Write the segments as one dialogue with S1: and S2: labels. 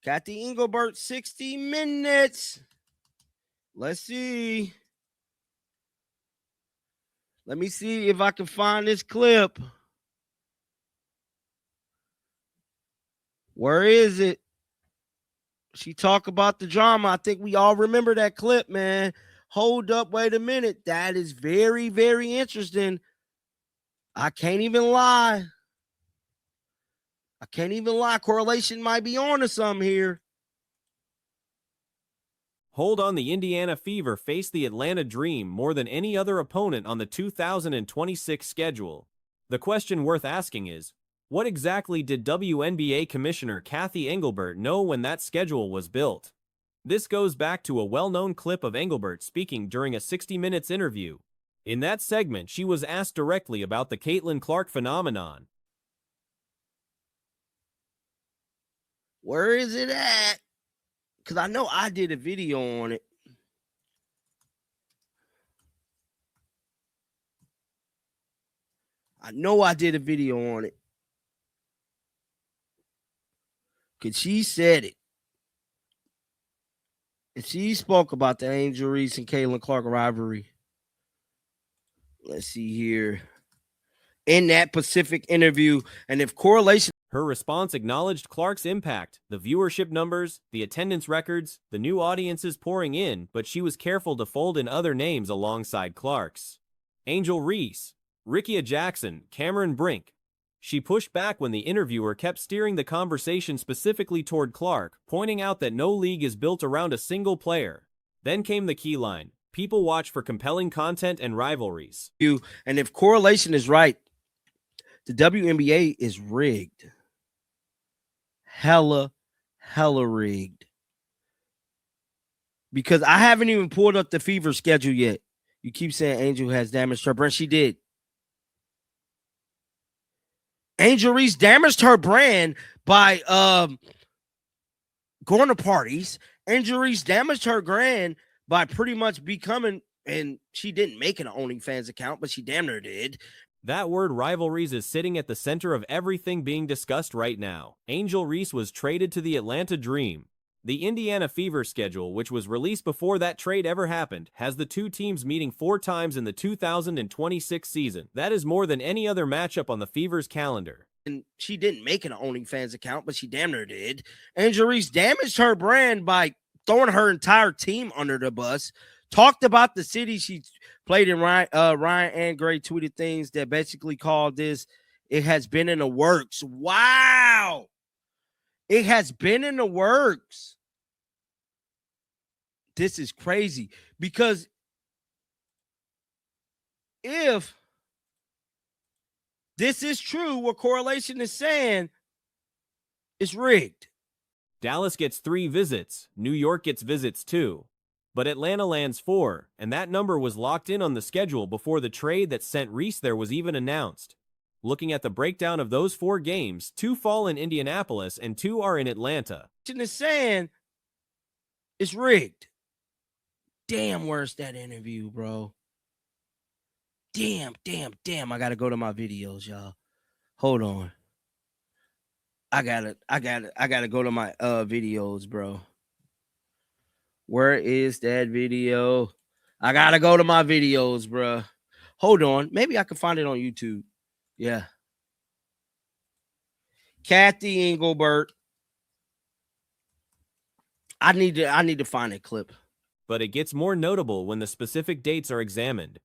S1: Kathy Engelbert, 60 minutes. Let's see. Let me see if I can find this clip. Where is it? She talk about the drama. I think we all remember that clip, man. Hold up, wait a minute. That is very, very interesting. I can't even lie. Correlation might be on to something here.
S2: Hold on, the Indiana Fever faced the Atlanta Dream more than any other opponent on the 2026 schedule. The question worth asking is, what exactly did WNBA Commissioner Kathy Engelbert know when that schedule was built? This goes back to a well-known clip of Engelbert speaking during a 60 Minutes interview. In that segment, she was asked directly about the Caitlin Clark phenomenon.
S1: Where is it at? Because I know I did a video on it. Because she said it. And she spoke about the Angel Reese and Caitlin Clark rivalry. Let's see here. In that Pacific interview, and if correlation...
S2: Her response acknowledged Clark's impact, the viewership numbers, the attendance records, the new audiences pouring in, but she was careful to fold in other names alongside Clark's. Angel Reese, Rickea Jackson, Cameron Brink. She pushed back when the interviewer kept steering the conversation specifically toward Clark, pointing out that no league is built around a single player. Then came the key line: people watch for compelling content and rivalries.
S1: And if correlation is right, the WNBA is rigged. Hella rigged. Because I haven't even pulled up the Fever schedule yet. You keep saying Angel has damaged her brand. She did. Angel Reese damaged her brand by going to parties. Angel Reese damaged her brand by pretty much becoming, and she didn't make an OnlyFans account, but she damn near did.
S2: That word rivalries is sitting at the center of everything being discussed right now. Angel Reese was traded to the Atlanta Dream. The Indiana Fever schedule, which was released before that trade ever happened, has the two teams meeting 4 times in the 2026 season. That is more than any other matchup on the Fever's calendar.
S1: And she didn't make an OnlyFans account, but she damn near did. Angel Reese damaged her brand by throwing her entire team under the bus. Talked about the city she played in. Ryan and Gray tweeted things that basically called this, it has been in the works. Wow. It has been in the works. This is crazy because if this is true, what correlation is saying, it's rigged.
S2: Dallas gets 3 visits. New York gets visits too. But Atlanta lands 4, and that number was locked in on the schedule before the trade that sent Reese there was even announced. Looking at the breakdown of those 4 games, 2 fall in Indianapolis and 2 are in Atlanta.
S1: Is saying it's rigged. Damn, where's that interview, bro? Damn. I gotta go to my videos, y'all. Hold on. I gotta go to my videos, bro. Where is that video? I gotta go to my videos, bro. Hold on. Maybe I can find it on YouTube. Yeah. Kathy Engelbert. I need to find a clip.
S2: But it gets more notable when the specific dates are examined.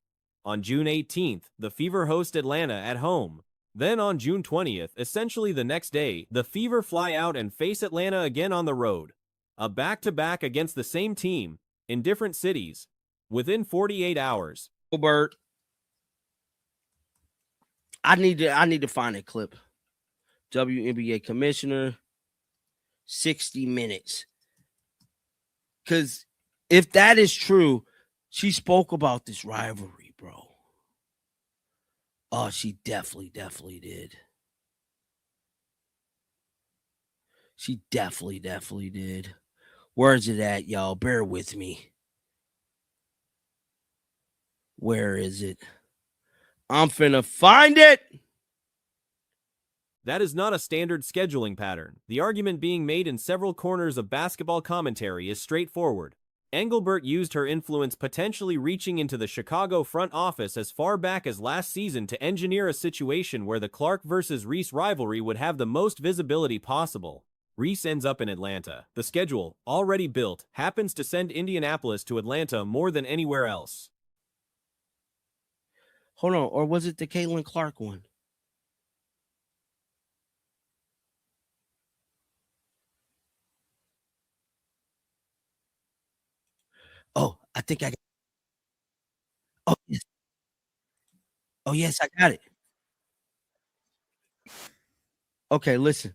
S2: On June 18th, the Fever host Atlanta at home. Then on June 20th, essentially the next day, the Fever fly out and face Atlanta again on the road. A back-to-back against the same team, in different cities, within 48 hours.
S1: Engelbert. I need to find a clip. WNBA Commissioner, 60 minutes. Because if that is true, she spoke about this rivalry, bro. Oh, she definitely did. She definitely did. Where's it at, y'all? Bear with me. Where is it? I'm finna find it.
S2: That is not a standard scheduling pattern. The argument being made in several corners of basketball commentary is straightforward. Engelbert used her influence potentially reaching into the Chicago front office as far back as last season to engineer a situation where the Clark versus Reese rivalry would have the most visibility possible. Reese ends up in Atlanta. The schedule, already built, happens to send Indianapolis to Atlanta more than anywhere else.
S1: Hold on, or was it the Caitlin Clark one? Oh, I think I got. Oh, yes. Oh, yes, I got it. Okay, listen.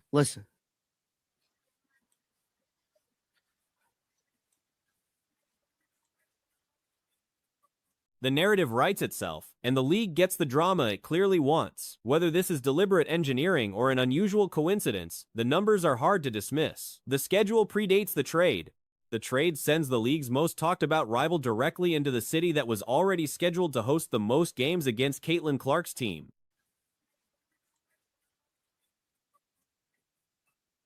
S2: The narrative writes itself, and the league gets the drama it clearly wants. Whether this is deliberate engineering or an unusual coincidence, the numbers are hard to dismiss. The schedule predates the trade. The trade sends the league's most talked about rival directly into the city that was already scheduled to host the most games against Caitlin Clark's team.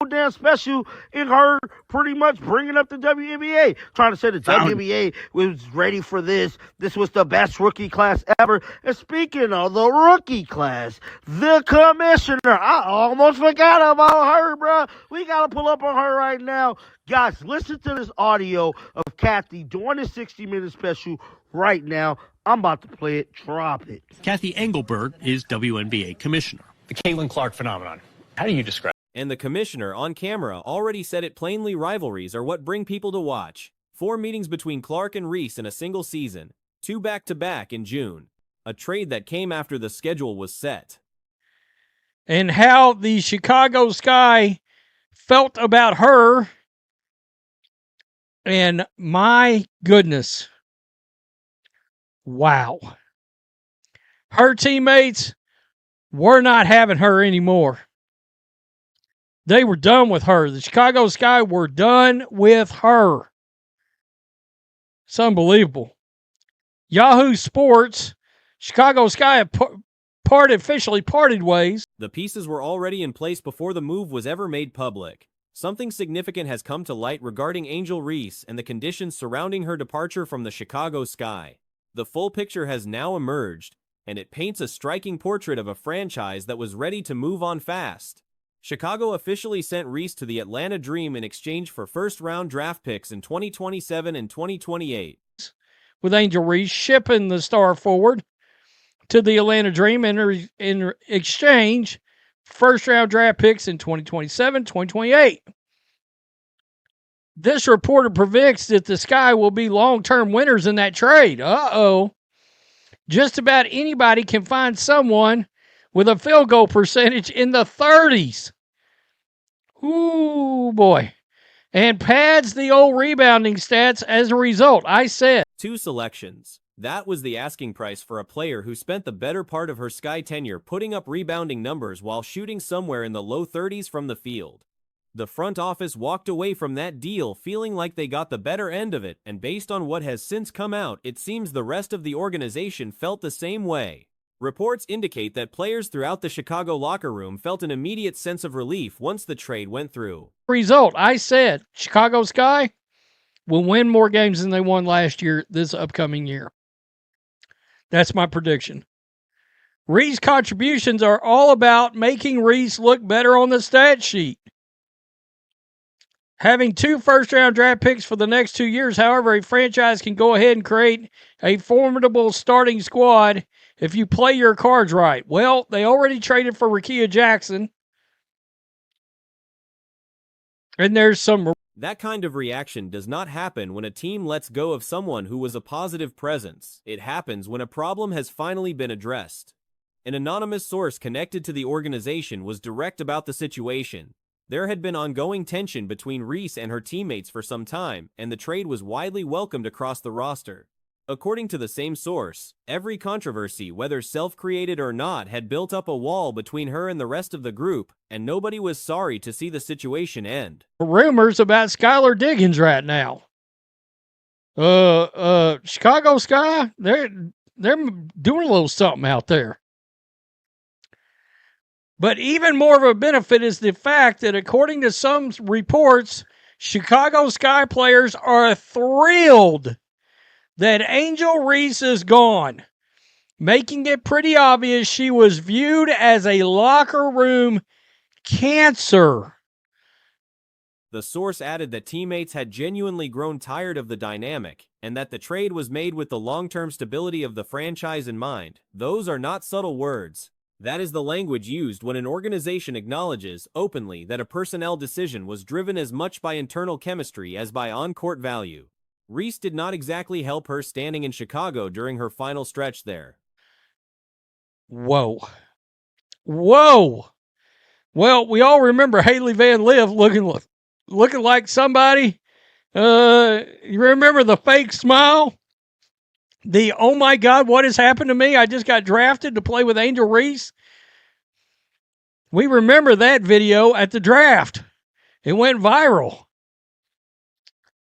S3: Damn special in her pretty much bringing up the WNBA, trying to say the WNBA was ready for this. This was the best rookie class ever. And speaking of the rookie class, the commissioner, I almost forgot about her, bro. We got to pull up on her right now. Guys, listen to this audio of Kathy doing the 60-minute special right now. I'm about to play it. Drop it.
S4: Kathy Engelbert is WNBA commissioner.
S5: The Caitlin Clark phenomenon. How do you describe it?
S2: And the commissioner on camera already said it plainly: rivalries are what bring people to watch. 4 meetings between Clark and Reese in a single season, 2 back-to-back in June. A trade that came after the schedule was set.
S6: And how the Chicago Sky felt about her. And my goodness. Wow. Her teammates were not having her anymore. They were done with her. The Chicago Sky were done with her. It's unbelievable. Yahoo Sports, Chicago Sky have officially parted ways.
S2: The pieces were already in place before the move was ever made public. Something significant has come to light regarding Angel Reese and the conditions surrounding her departure from the Chicago Sky. The full picture has now emerged, and it paints a striking portrait of a franchise that was ready to move on fast. Chicago officially sent Reese to the Atlanta Dream in exchange for first-round draft picks in 2027 and 2028.
S6: With Angel Reese shipping the star forward to the Atlanta Dream in exchange first-round draft picks in 2027, 2028. This reporter predicts that the Sky will be long-term winners in that trade. Uh-oh. Just about anybody can find someone with a field goal percentage in the 30s. Ooh, boy. And pads the old rebounding stats as a result. I said
S2: 2 selections. That was the asking price for a player who spent the better part of her Sky tenure putting up rebounding numbers while shooting somewhere in the low 30s from the field. The front office walked away from that deal feeling like they got the better end of it, and based on what has since come out, it seems the rest of the organization felt the same way. Reports indicate that players throughout the Chicago locker room felt an immediate sense of relief once the trade went through.
S6: Result, I said Chicago Sky will win more games than they won last year this upcoming year. That's my prediction. Reese contributions are all about making Reese look better on the stat sheet. Having 2 first-round draft picks for the next 2 years, however, a franchise can go ahead and create a formidable starting squad if you play your cards right. Well, they already traded for Rickea Jackson. And there's some...
S2: That kind of reaction does not happen when a team lets go of someone who was a positive presence. It happens when a problem has finally been addressed. An anonymous source connected to the organization was direct about the situation. There had been ongoing tension between Reese and her teammates for some time, and the trade was widely welcomed across the roster. According to the same source, every controversy, whether self-created or not, had built up a wall between her and the rest of the group, and nobody was sorry to see the situation end.
S6: Rumors about Skylar Diggins right now. Chicago Sky, they're doing a little something out there. But even more of a benefit is the fact that, according to some reports, Chicago Sky players are thrilled that Angel Reese is gone, making it pretty obvious she was viewed as a locker room cancer.
S2: The source added that teammates had genuinely grown tired of the dynamic, and that the trade was made with the long-term stability of the franchise in mind. Those are not subtle words. That is the language used when an organization acknowledges, openly, that a personnel decision was driven as much by internal chemistry as by on-court value. Reese did not exactly help her standing in Chicago during her final stretch there.
S6: Whoa. Whoa. Well, we all remember Haley Van Liv looking like somebody. You remember the fake smile? The, oh my God, what has happened to me? I just got drafted to play with Angel Reese. We remember that video at the draft. It went viral.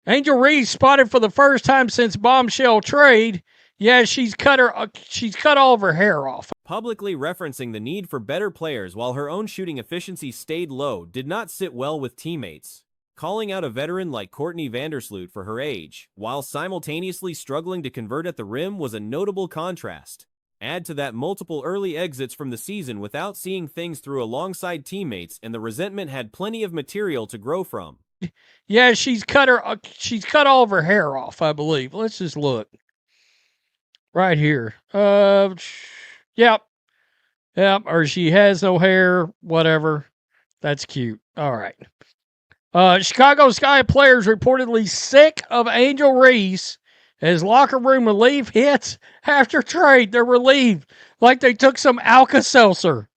S6: Angel Reese spotted for the first time since bombshell trade. Yeah, she's cut all of her hair off.
S2: Publicly referencing the need for better players while her own shooting efficiency stayed low did not sit well with teammates. Calling out a veteran like Courtney Vandersloot for her age, while simultaneously struggling to convert at the rim, was a notable contrast. Add to that multiple early exits from the season without seeing things through alongside teammates, and the resentment had plenty of material to grow from.
S6: Yeah, she's cut all of her hair off, I believe. Let's just look. Right here. Yep. Or she has no hair, whatever. That's cute. All right. Chicago Sky players reportedly sick of Angel Reese as locker room relief hits after trade. They're relieved like they took some Alka-Seltzer.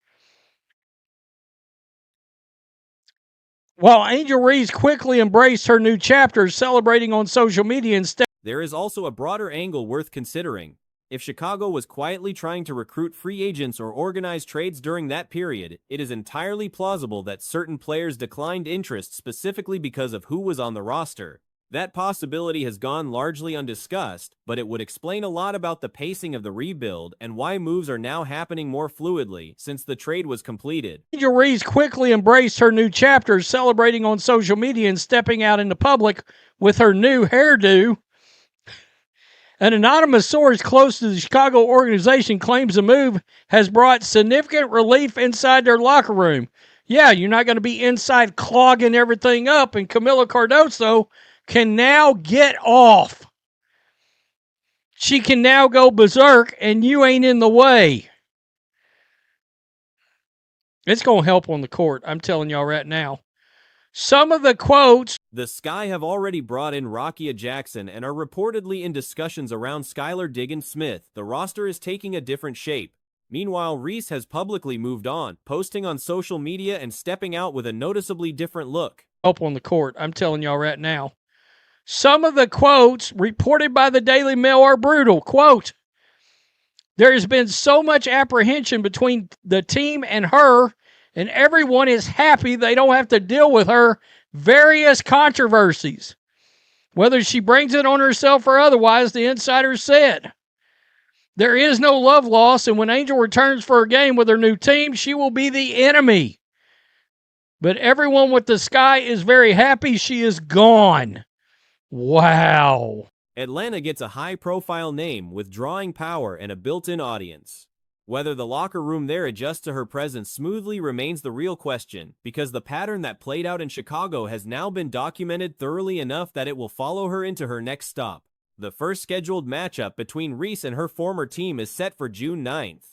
S6: While Angel Reese quickly embraced her new chapter, celebrating on social media instead.
S2: There is also a broader angle worth considering. If Chicago was quietly trying to recruit free agents or organize trades during that period, it is entirely plausible that certain players declined interest specifically because of who was on the roster. That possibility has gone largely undiscussed, but it would explain a lot about the pacing of the rebuild and why moves are now happening more fluidly since the trade was completed.
S6: Angel Reese quickly embraced her new chapter, celebrating on social media and stepping out into public with her new hairdo. An anonymous source close to the Chicago organization claims the move has brought significant relief inside their locker room. Yeah, you're not going to be inside clogging everything up, and Camila Cardoso can now get off. She can now go berserk, and you ain't in the way. It's going to help on the court, I'm telling y'all right now. Some of the quotes.
S2: The Sky have already brought in Rakia Jackson and are reportedly in discussions around Skylar Diggins-Smith. The roster is taking a different shape. Meanwhile, Reese has publicly moved on, posting on social media and stepping out with a noticeably different look.
S6: Help on the court, I'm telling y'all right now. Some of the quotes reported by the Daily Mail are brutal. Quote, there has been so much apprehension between the team and her, and everyone is happy they don't have to deal with her various controversies. Whether she brings it on herself or otherwise, the insider said. There is no love lost, and when Angel returns for a game with her new team, she will be the enemy. But everyone with the Sky is very happy she is gone. Wow.
S2: Atlanta gets a high-profile name with drawing power and a built-in audience. Whether the locker room there adjusts to her presence smoothly remains the real question, because the pattern that played out in Chicago has now been documented thoroughly enough that it will follow her into her next stop. The first scheduled matchup between Reese and her former team is set for June 9th.